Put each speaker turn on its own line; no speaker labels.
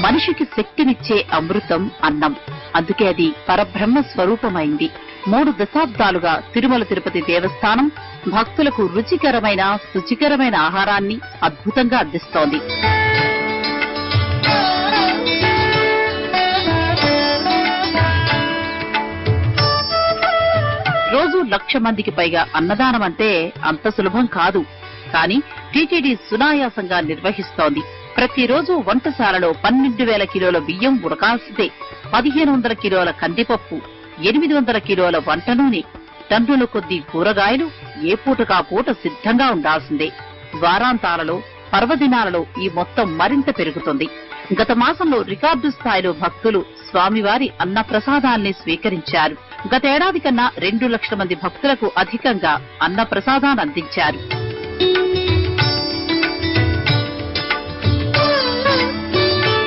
మనిషికి శక్తినిచ్చే అమృతం అన్నం. అందుకే అది పరబ్రహ్మ స్వరూపమైంది. 3 దశాబ్దాలుగా తిరుమల తిరుపతి దేవస్థానం భక్తులకు రుచికరమైన శుచికరమైన ఆహారాన్ని అద్భుతంగా అందిస్తోంది. రోజు 1,00,000 మందికి పైగా అన్నదానం అంటే అంత సులభం కాదు. కానీ టీటీడీ సునాయాసంగా నిర్వహిస్తోంది. ప్రతిరోజు వంటశాలలో 12,000 కిలోల బియ్యం ఉడకాల్సిందే. 1,500 కిలోల కందిపప్పు, 800 కిలోల వంట నూనె, టన్నుల కొద్దీ కూరగాయలు ఏ పూటకా పూట సిద్ధంగా ఉండాల్సిందే. వారాంతాలలో, పర్వదినాలలో ఈ మొత్తం మరింత పెరుగుతుంది. గత మాసంలో రికార్డు స్థాయిలో భక్తులు స్వామివారి అన్న ప్రసాదాన్ని స్వీకరించారు. గత ఏడాది కన్నా 2 లక్షల మంది భక్తులకు అధికంగా అన్న ప్రసాదాన్ని అందించారు.